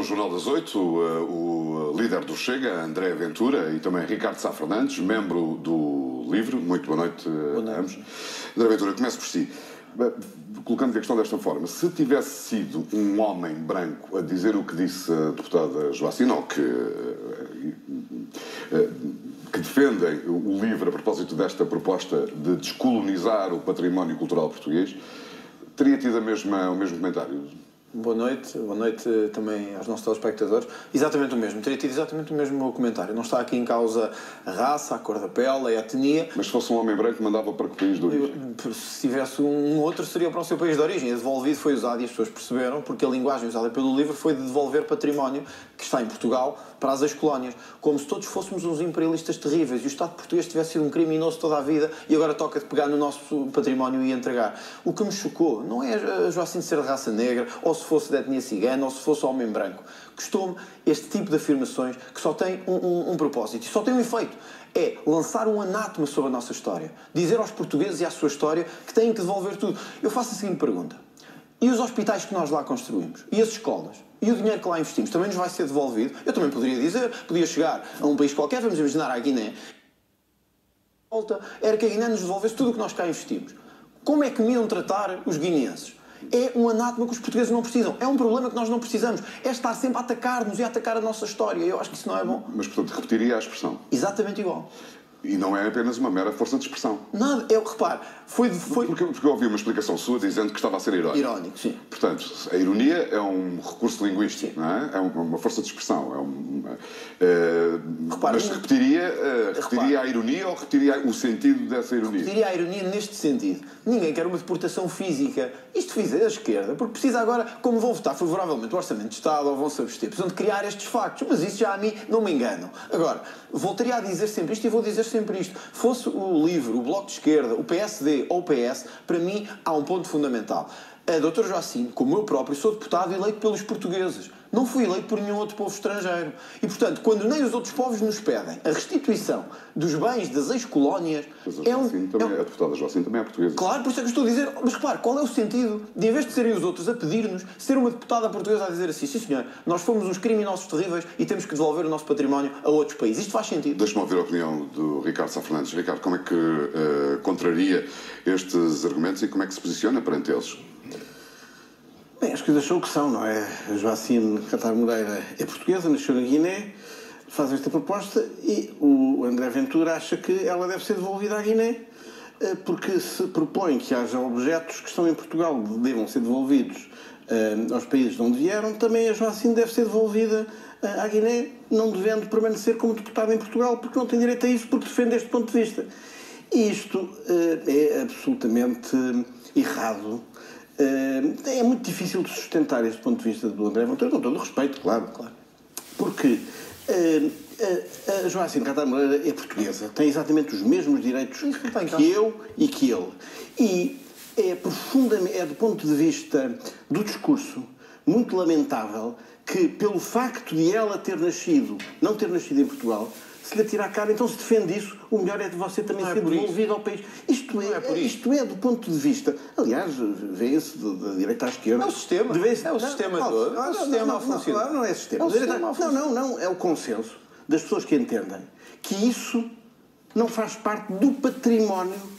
No Jornal das 8, o líder do Chega, André Ventura, e também Ricardo Sá Fernandes, membro do LIVRE. Muito boa noite a ambos. André Ventura, começo por si. Colocando a questão desta forma, se tivesse sido um homem branco a dizer o que disse a deputada Joacine, ou que defendem o LIVRE a propósito desta proposta de descolonizar o património cultural português, teria tido o mesmo comentário? Boa noite também aos nossos telespectadores. Exatamente o mesmo, teria tido exatamente o mesmo comentário. Não está aqui em causa a raça, a cor da pele, a etnia. Mas se fosse um homem branco, mandava para que país de origem? Se tivesse um outro, seria para o seu país de origem. Devolvido foi usado, e as pessoas perceberam, porque a linguagem usada pelo LIVRE foi de devolver património que está em Portugal para as ex-colónias. Como se todos fôssemos uns imperialistas terríveis e o Estado português tivesse sido um criminoso toda a vida e agora toca de pegar no nosso património e entregar. O que me chocou não é a Joacine ser de raça negra, ou se fosse de etnia cigana, ou se fosse homem branco. Custou-me este tipo de afirmações que só tem um propósito e só tem um efeito. É lançar um anátema sobre a nossa história. Dizer aos portugueses e à sua história que têm que devolver tudo. Eu faço a seguinte pergunta. E os hospitais que nós lá construímos? E as escolas? E o dinheiro que lá investimos? Também nos vai ser devolvido? Eu também poderia dizer, podia chegar a um país qualquer, vamos imaginar a Guiné, era que a Guiné nos devolvesse tudo o que nós cá investimos. Como é que me iam tratar os guineenses? É um anátema que os portugueses não precisam. É um problema que nós não precisamos. É estar sempre a atacar-nos e a atacar a nossa história. Eu acho que isso não é bom. Mas, portanto, repetiria a expressão. Exatamente igual. E não é apenas uma mera força de expressão. Nada, repare, foi... Porque eu ouvi uma explicação sua dizendo que estava a ser irónico. Irónico, sim. Portanto, a ironia é um recurso linguístico, não é? É uma força de expressão. Repare, mas repetiria a ironia ou repetiria o sentido dessa ironia? Repetiria a ironia neste sentido. Ninguém quer uma deportação física. Isto fiz a esquerda, porque precisa agora, como vão votar favoravelmente o Orçamento de Estado ou vão se abster, precisam de criar estes factos. Mas isso já a mim não me enganam. Agora, voltaria a dizer sempre isto e vou dizer sempre isto. Fosse o LIVRE, o Bloco de Esquerda, o PSD ou o PS, para mim há um ponto fundamental. A doutora Joacine, como eu próprio, sou deputado eleito pelos portugueses. Não fui eleito por nenhum outro povo estrangeiro. E, portanto, quando nem os outros povos nos pedem a restituição dos bens das ex-colónias... Mas a deputada Joacine também é portuguesa. Claro, por isso é que eu estou a dizer... Mas, repare, qual é o sentido de, em vez de serem os outros a pedir-nos, ser uma deputada portuguesa a dizer assim: sim, senhor, nós fomos uns criminosos terríveis e temos que devolver o nosso património a outros países. Isto faz sentido. Deixa-me ouvir a opinião do Ricardo Sá Fernandes. Ricardo, como é que contraria estes argumentos e como é que se posiciona perante eles? Bem, as coisas são o que são, não é? A Joacine Cantar Moreira é portuguesa, nasceu na Guiné, faz esta proposta e o André Ventura acha que ela deve ser devolvida à Guiné porque se propõe que haja objetos que estão em Portugal devam ser devolvidos aos países de onde vieram. Também a Joacine deve ser devolvida à Guiné, não devendo permanecer como deputada em Portugal, porque não tem direito a isso, porque defende este ponto de vista. E isto é absolutamente errado. É muito difícil de sustentar este ponto de vista do André Ventura, com todo o respeito, claro. Porque a Joacine Cantar Moreira é portuguesa, tem exatamente os mesmos direitos que eu e que ele. E é profundamente, do ponto de vista do discurso, muito lamentável que, pelo facto de ela não ter nascido em Portugal, se lhe atira a cara, então se defende isso, o melhor é de você também ser devolvido ao país. Isto é do ponto de vista... Aliás, vê-se da direita à esquerda... É o sistema. É o sistema todo. É o sistema a funcionar. Não é sistema. Não. É o consenso das pessoas que entendem que isso não faz parte do património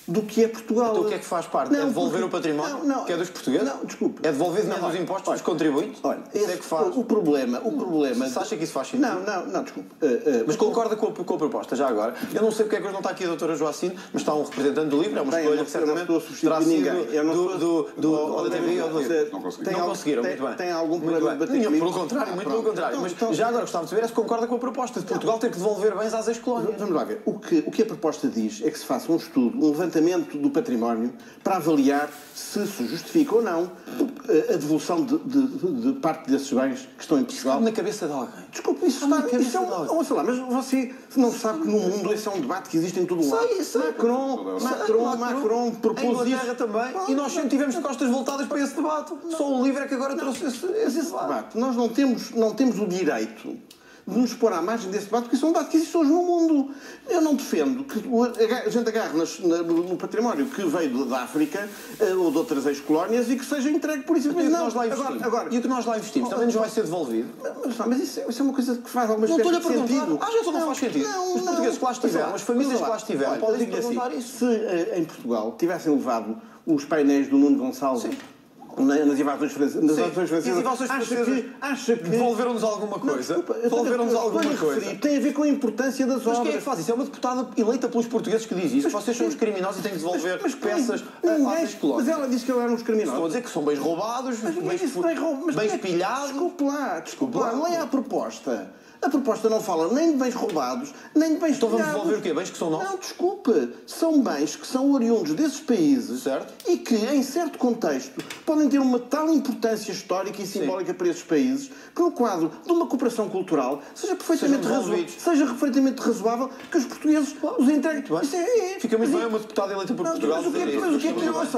do que é Portugal. Então o que é que faz parte? É devolver o património? Que é dos portugueses? Não, desculpe. É devolver dinheiro dos impostos dos contribuintes? Olha, isso é que faz. O problema... Você acha que isso faz sentido? Não, desculpe. Mas concorda com a proposta, já agora? Eu não sei porque é que hoje não está aqui a doutora Joacine, mas está um representante do LIVRE, é uma escolha que certamente terá sido do TV ou do LIVRE. Não conseguiram, muito bem. Tem algum problema de bater comigo? Pelo contrário, muito pelo contrário. Mas já agora gostava de saber se concorda com a proposta de Portugal ter que devolver bens às ex-colónias. Vamos lá ver. O que a proposta diz é que se faça um estudo, um levantamento do património para avaliar se justifica ou não a devolução de parte desses bens que estão em Portugal. Está na cabeça de alguém. Desculpe, isso está na cabeça de alguém. Vamos falar, mas você não sabe que no mundo esse é um debate que existe em todo o lado. Macron propôs isso. Também. E nós sempre tivemos de costas voltadas para esse debate. Só o LIVRE é que agora trouxe esse debate. Nós não temos o direito de nos pôr à margem desse debate, porque isso é um debate que existe hoje no mundo. Eu não defendo que a gente agarre no património que veio da África ou de outras ex-colónias e que seja entregue por isso. Mas não, e o que nós lá investimos também nos vai ser devolvido? Mas isso é uma coisa que faz alguma espécie de sentido. Já não faz sentido. Os portugueses que lá estiveram, as famílias que lá estiveram, podem perguntar isso. Se em Portugal tivessem levado os painéis do Nuno Gonçalves nas invasões francesas, acha que devolveram-nos alguma coisa? Devolveram-nos alguma coisa? Tem a ver com a importância das obras. Mas quem é que faz isso? É uma deputada eleita pelos portugueses que diz isso. Vocês são os criminosos e têm que devolver peças às colónias. Mas ela disse que eram os criminosos. Estou a dizer que são bens roubados, bens pilhados. Desculpe lá, não é a proposta. A proposta não fala nem de bens roubados, nem de bens Então vamos devolver o quê? Bens que são nossos? Não, desculpe. São bens que são oriundos desses países, certo? E que, em certo contexto, podem ter uma tal importância histórica e simbólica para esses países que, no quadro de uma cooperação cultural, seja perfeitamente razoável que os portugueses os entreguem. Fica muito bem uma deputada eleita por Portugal. Mas o que é que... Ouça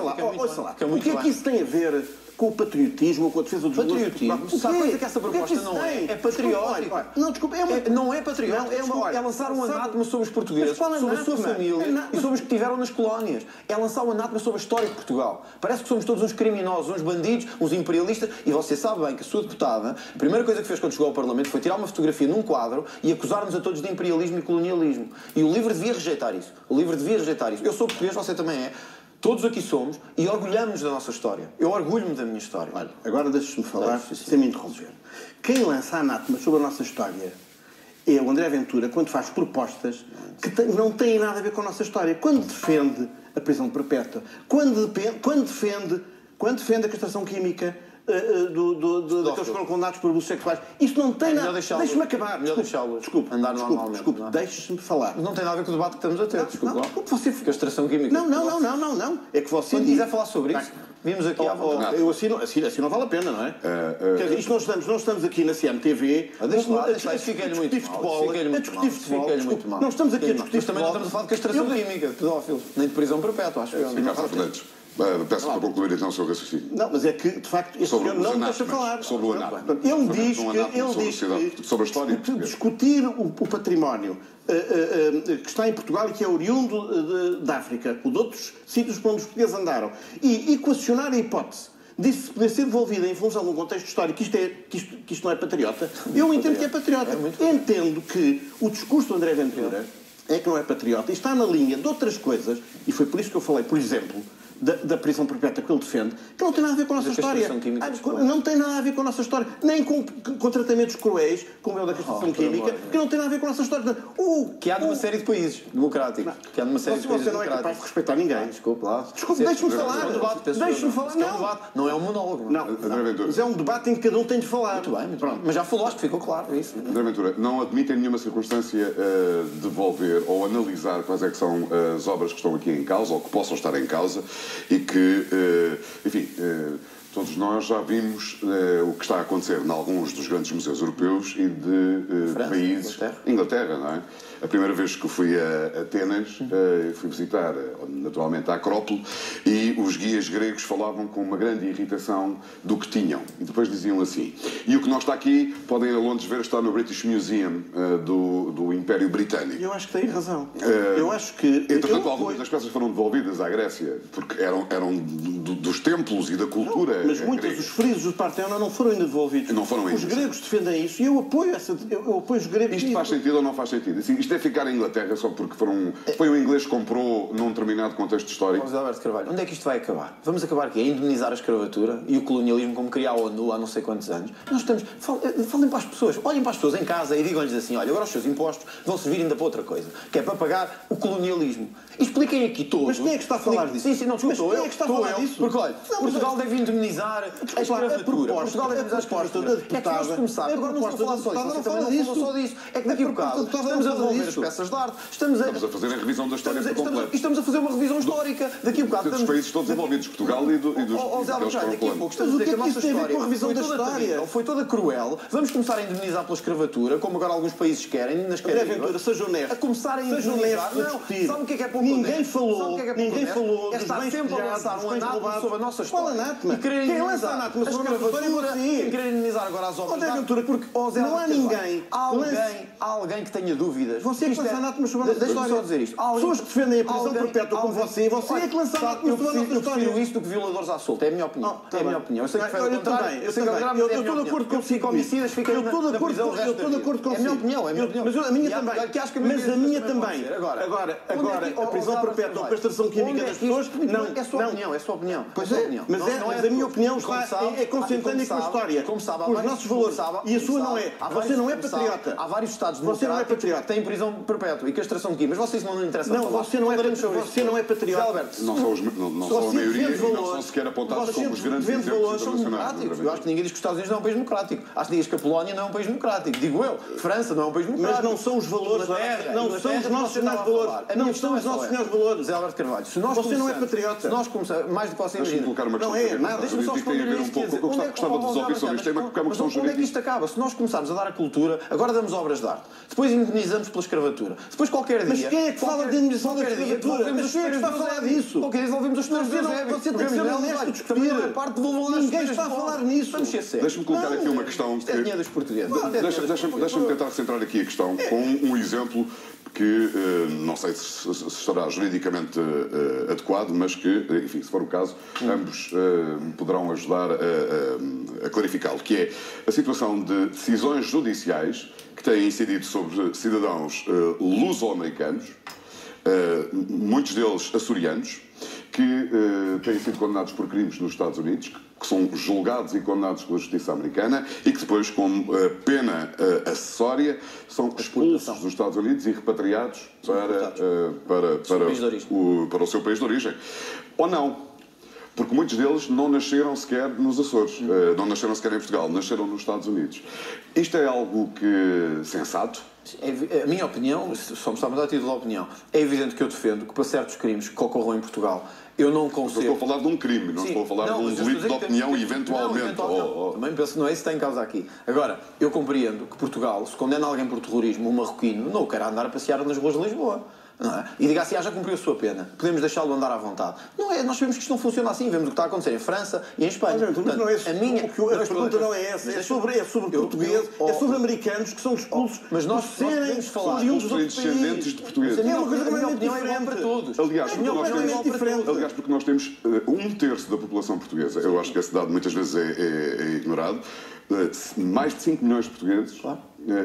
lá. O que é que isso tem a ver com o patriotismo ou com a defesa dos valores? Patriotismo. Sabe coisa que essa proposta não é? É patriótico. Não, desculpa. Não é patriótico. É lançar um anátema sobre os portugueses, sobre a sua família e sobre os que tiveram nas colónias. É lançar um anátema sobre a história de Portugal. Parece que somos todos uns criminosos, uns bandidos, uns imperialistas. E você sabe bem que a sua deputada, a primeira coisa que fez quando chegou ao Parlamento foi tirar uma fotografia num quadro e acusar-nos a todos de imperialismo e colonialismo. E o LIVRE devia rejeitar isso. Eu sou português, você também é. Todos aqui somos e orgulhamos da nossa história. Eu orgulho-me da minha história. Olha, agora deixe-me falar sem me interromper. Quem lança anátema sobre a nossa história é o André Ventura quando faz propostas que não têm nada a ver com a nossa história. Quando defende a prisão perpétua, quando defende a castração química daqueles que foram condenados por abusos sexuais. Isto não tem nada... Deixe-me acabar. Desculpe. Andar normalmente. Desculpe. Deixe-me falar. Não tem nada a ver com o debate que estamos a ter. Desculpe. Você... Castração química. Não. É que você... Quando quiser falar sobre isso, vimos aqui à vontade. Assim não vale a pena, não é? Quer dizer, isto não estamos aqui na CMTV a discutir futebol. Não estamos aqui a discutir futebol. Também não estamos a falar de castração química, de pedófilos. Nem de prisão perpétua, acho eu. Ricardo Fernandes. Peço para concluir então o seu raciocínio. Não, mas é que, de facto, este senhor não me deixa falar. Sobre o anátema. Ele diz que sobre a história discutir o património que está em Portugal e que é oriundo da África, ou de outros sítios para onde os portugueses andaram, e equacionar a hipótese disso poder ser devolvida em função de um contexto histórico, que isto não é patriota, eu entendo que é patriota. Entendo que o discurso do André Ventura é que não é patriota e está na linha de outras coisas, e foi por isso que eu falei, por exemplo, da prisão perpétua que ele defende, que não tem nada a ver com a nossa história. Não tem nada a ver com a nossa história. Nem com tratamentos cruéis, como é o da castração química, que não tem nada a ver com a nossa história. Que há numa série de países democráticos. Que há numa série de países democráticos. Você não é capaz de respeitar ninguém. Desculpe lá. Desculpe, deixe-me falar. Deixe-me falar. Não é um monólogo. Não, mas é um debate em que cada um tem de falar. Muito bem. Mas já falou, acho que ficou claro isso. André Ventura, não admite em nenhuma circunstância devolver ou analisar quais é que são as obras que estão aqui em causa ou que possam estar em causa e que enfim, todos nós já vimos o que está a acontecer em alguns dos grandes museus europeus e de França, países... Inglaterra, não é? A primeira vez que fui a Atenas, fui visitar naturalmente a Acrópole e os guias gregos falavam com uma grande irritação do que tinham. E depois diziam assim: e o que não está aqui, podem ir a Londres ver, está no British Museum do Império Britânico. Eu acho que tem razão. Eu acho que... Entretanto, algumas das peças foram devolvidas à Grécia, porque eram dos templos e da cultura. Mas muitos dos frisos do Partenon não foram ainda devolvidos. Não foram ainda. Os gregos defendem isso e eu apoio os gregos. Isto faz sentido ou não faz sentido? Assim, isto é ficar em Inglaterra só porque foi um inglês que comprou num determinado contexto histórico. José Alberto Carvalho, onde é que isto vai acabar? Vamos acabar aqui a indemnizar a escravatura e o colonialismo como criar a ONU há não sei quantos anos. Nós estamos... Falem para as pessoas, olhem para as pessoas em casa e digam-lhes assim: olha, agora os seus impostos vão servir ainda para outra coisa, que é para pagar o colonialismo. E expliquem aqui todos... Mas quem é que está a falar disso? Sim, não, desculpa, quem é que está a falar disso? Porque, olha, Portugal deve indemnizar a escravatura. Portugal deve indemnizar a escravatura. É que nós começarmos... Agora não estou a falar só disso. Você também não falou só disso. É que daqui a bocado estamos a devolver as peças de arte. Estamos a fazer a revisão da história por completo. Estamos a fazer uma revisão histórica. Daqui a bocado... Dos países todos envolvidos, Portugal e dos daqui a pouco estamos a dizer que a nossa história foi toda cruel. Vamos começar a indemnizar pela escravatura, como agora alguns países querem, nas cadeias. Seja honesto. A começar a indemnizar. Não, sabe o que é pouco Ninguém falou é estar sempre a lançar um anátema sobre a nossa história. E querer querer Quem lança indenizar anátomas a sobre a escritura é escravatura, você. quem querer indenizar agora as obras André de arte, Ventura, porque não há ninguém. Há alguém que tenha dúvidas. Você é que lança anátomas sobre a nossa Deixa-me história. só dizer isto. Pessoas que defendem a prisão perpétua como você é que lança anátomas sobre a nossa Eu história. prefiro isso do que violadores à solta. É a minha opinião. É a minha opinião. Eu sei que foi Eu também. Eu estou de acordo consigo. homicidas ficam Eu estou de acordo consigo. É a minha opinião. Mas a minha também. Mas a minha também. Agora, a prisão perpétua ou castração química das pessoas, não. É a sua opinião. É a sua opinião. Pois é, mas a minha opinião é consentânea com a história, com os nossos valores. E a sua não é. Você não é patriota. Há vários Estados Você não é patriota. que têm prisão perpétua e castração química, mas vocês não interessa falar. Você não é patriota. Não são a maioria e não são sequer apontados como os grandes exemplos internacionais. Eu acho que ninguém diz que os Estados Unidos não é um país democrático. Acho que ninguém diz que a Polónia não é um país democrático. Digo eu. França não é um país democrático. Mas não são os valores. Não são os nossos melhores valores. Não são os nossos melhores valores. Zé Alberto Carvalho, você não é patriota. Se nós começamos, mais do que você Deixa-me imagina. colocar uma questão. Não é nada. Deixa-me só responder a isto. Eu gostava de resolver sobre isto. É uma questão jurídica. Onde é que isto acaba? Se nós começarmos a dar a cultura, agora damos obras de arte, depois indenizamos pela escravatura, depois qualquer dia... Mas quem é que fala de indenização da escravatura? Mas quem é que está a falar disso? Qualquer dia devolvemos os senhores do Eusébio. Você tem que ser honesto a discutir. Ninguém está a falar nisso. Vamos ser sérios. Deixa-me colocar aqui uma questão. Isto é dinheiro dos portugueses. Deixa-me tentar centrar aqui a questão com um exemplo que não sei se estará juridicamente adequado, mas que, enfim, se for o caso, ambos poderão ajudar a clarificá-lo, que é a situação de decisões judiciais que têm incidido sobre cidadãos luso-americanos, muitos deles açorianos, que têm sido condenados por crimes nos Estados Unidos, que são julgados e condenados pela justiça americana e que depois, como pena acessória, são expulsos dos Estados Unidos e repatriados para o seu país de origem. Ou não. Porque muitos deles não nasceram sequer nos Açores, não nasceram sequer em Portugal, nasceram nos Estados Unidos. Isto é algo que sensato? A minha opinião, só me está a dar título de opinião, é evidente que eu defendo que para certos crimes que ocorram em Portugal, eu não concebo... Eu estou a falar de um crime, não estou a falar de um delito de opinião, eventualmente. Também penso que não é isso que está em causa aqui. Agora, eu compreendo que Portugal, se condena alguém por terrorismo, um marroquino, não quer andar a passear nas ruas de Lisboa. Não é? E diga assim, já cumpriu a sua pena, podemos deixá-lo andar à vontade. Não é, nós sabemos que isto não funciona assim, vemos o que está a acontecer em França e em Espanha. Mas não é isso. A pergunta não é essa, é sobre portugueses, é sobre americanos que são expulsos. Mas nós podemos falar dos descendentes de portugueses. É uma coisa completamente diferente para todos. Aliás, porque nós temos um terço da população portuguesa, eu acho que esse dado muitas vezes é ignorado, mais de 5 milhões de portugueses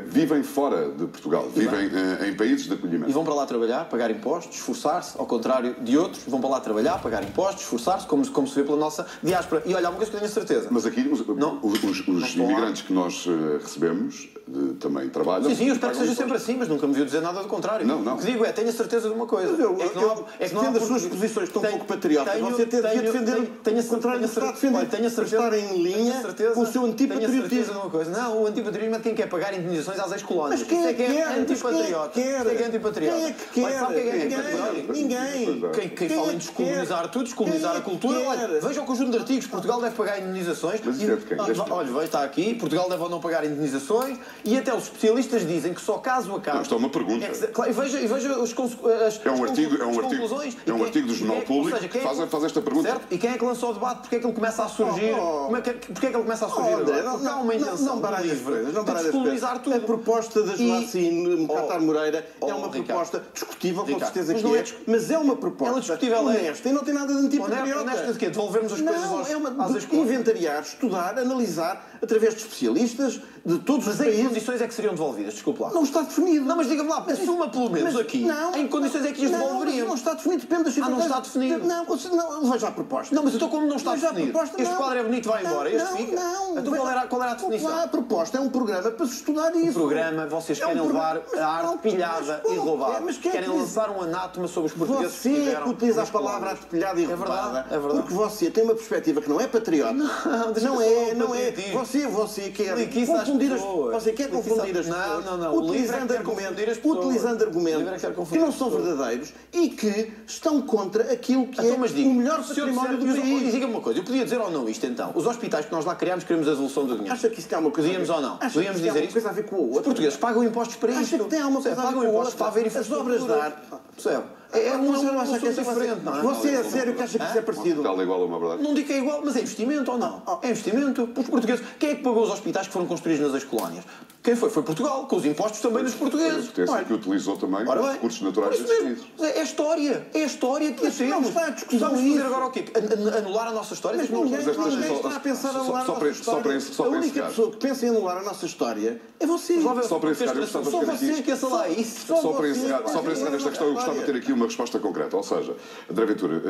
vivem fora de Portugal, vivem em países de acolhimento. E vão para lá trabalhar, pagar impostos, esforçar-se, ao contrário de outros, vão para lá trabalhar, pagar impostos, esforçar-se, como se vê pela nossa diáspora. E olha, há uma coisa que eu tenho certeza. Mas aqui os imigrantes que nós recebemos também trabalham. Sim, eu espero que seja sempre assim, mas nunca me viu dizer nada do contrário. Não. O que digo é, tenho a certeza de uma coisa. É que defende as suas posições tão pouco patriotas. Você devia defender o contrário do que está a defender. Tenho a certeza, estar em linha com o seu antipatriotismo. Tenho a certeza de uma coisa. Não, o antipatriotismo é de quem quer pagar indenizações às ex-colónias. Mas quem é que é antipatriota? Quem é antipatriota? Quem é que quer? Sabe quem é antipatriota? Ninguém. Quem fala em descolonizar tudo, descolonizar a cultura. Olha, veja o conjunto de artigos. Portugal deve pagar indenizações. Mas isso é de quem? Olha, veja, está aqui. Portugal deve ou não pagar indenizações. E até os especialistas dizem que só caso a caso... Isto é uma pergunta. E veja as conclusões. É um artigo do Jornal Público que faz esta pergunta. Certo? E quem é que lançou o debate? Porque é que ele começa a surgir? Porque é que ele começa a surgir agora? Porque há uma intenção de descolonizar tudo. A proposta da Joacine Mocatar Moreira é uma proposta discutível, com certeza que é, mas é uma proposta honesta e não tem nada de antipatriota. Honesta de quê? Devolvermos as coisas às escolas? Inventariar, estudar, analisar, através de especialistas de todos os países. Mas em que condições é que seriam devolvidas? Desculpe lá. Não está definido. Não, mas diga-me lá, assuma pelo menos aqui. Em que condições é que as devolveriam? Não está definido, depende das circunstâncias. Não está definido. Não, veja a proposta. Não, mas então como não está definido? Este quadro é bonito, vai embora. Este fica. Não. Então qual era a definição? A proposta é um programa para se estudar isso. O programa, vocês querem levar a arte pilhada e roubada. Querem lançar um anátema sobre os portugueses que tiveram. Você é que utiliza a palavra arte pilhada e roubada. É verdade. Porque você tem uma perspectiva que não é patriota. Não é. Você quer confundir as pessoas. Você quer confundir as pessoas. Não. Utilizando argumentos que não são verdadeiros e que estão contra aquilo que é o melhor património do país. E diga-me uma coisa, eu podia dizer ou não isto então? Os hospitais que nós lá criámos, queremos a devolução do dinheiro. Acha que isso tem alguma coisa Podíamos ou não? Podíamos dizer isso? Coisa a ver com o outro. Os portugueses pagam impostos para isto. Acha que tem alguma coisa a ver com o outro? Para haver as obras de arte. Percebe? uma assunto diferente, não é? Você é sério que acha que isso é parecido? Tal igual a uma verdade. Não digo que é igual, mas é investimento ou não? É investimento. Os portugueses. Quem é que pagou os hospitais que foram construídos nas ex-colónias? Quem foi? Foi Portugal, com os impostos também dos portugueses. A que utilizou também os recursos naturais desses países. É a história. É a história que temos. Não está a discussão Vamos isso. fazer agora o quê? Anular a nossa história? Mas ninguém está a pensar em anular a nossa história. A única pessoa que pensa em anular a nossa história é você. Só para encerrar, eu gostava de Só ter você aqui... esqueça lá isso. Só para encerrar esta questão, eu gostava de ter aqui uma resposta concreta. Ou seja, André Ventura,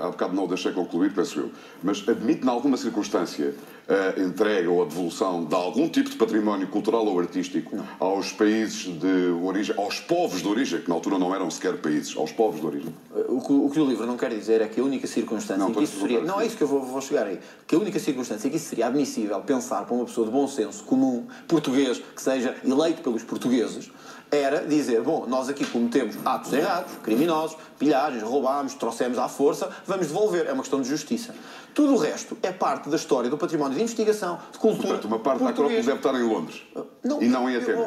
há bocado não o deixei concluir, penso eu, mas admite, em alguma circunstância, a entrega ou a devolução de algum tipo de património cultural ou artístico aos países de origem, aos povos de origem, que na altura não eram sequer países, aos povos de origem? O que o livro não quer dizer é que a única circunstância em que isso seria... Não, é isso que eu vou chegar aí. Que a única circunstância em que isso seria admissível pensar para uma pessoa de bom senso, comum, português, que seja eleito pelos portugueses, era dizer, bom, nós aqui cometemos atos errados, criminosos, pilhagens, roubámos, trouxemos à força, vamos devolver. É uma questão de justiça. Tudo o resto é parte da história do património de investigação, de cultura. Portanto, uma parte da Acrópole deve estar em Londres. E não em Atenas.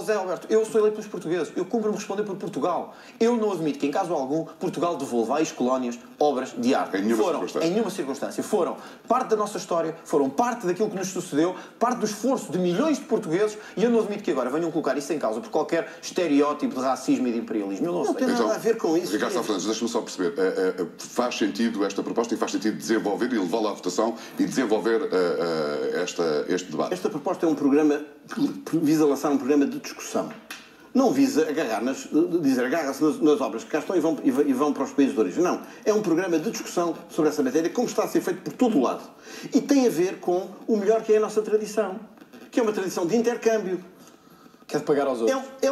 Zé Alberto, eu sou eleito pelos portugueses. Eu cumpro-me responder por Portugal. Eu não admito que, em caso algum, Portugal devolva às colónias obras de arte. Em nenhuma circunstância. Foram parte da nossa história, foram parte daquilo que nos sucedeu, parte do esforço de milhões de portugueses, e eu não admito que agora venham colocar isso em causa por qualquer estereótipo de racismo e de imperialismo. Eu não tem nada a ver com isso. Ricardo Sá Fernandes, deixa-me só perceber. Faz sentido esta proposta e faz sentido desenvolver e levá-la à votação e desenvolver este debate? Esta proposta é um programa que visa lançar um programa de discussão. Não visa dizer agarra-se nas obras que cá estão e vão para os países de origem. Não. É um programa de discussão sobre essa matéria, como está a ser feito por todo o lado. E tem a ver com o melhor que é a nossa tradição, que é uma tradição de intercâmbio. Quer pagar aos outros. É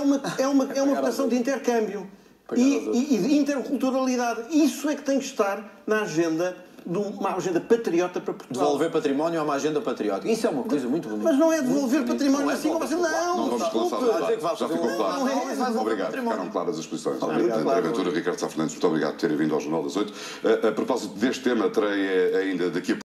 uma vocação de intercâmbio e de interculturalidade. Isso é que tem que estar na agenda de uma agenda patriota para Portugal. Devolver património a uma agenda patriótica. Isso é uma coisa muito bonita. Mas não é devolver património assim como você. Não vamos lançar o debate. Já ficou claro. Obrigado. Ficaram claras as posições. André Ventura, Ricardo Sá Fernandes, muito obrigado por terem vindo ao Jornal das 8. A propósito deste tema, terei ainda daqui a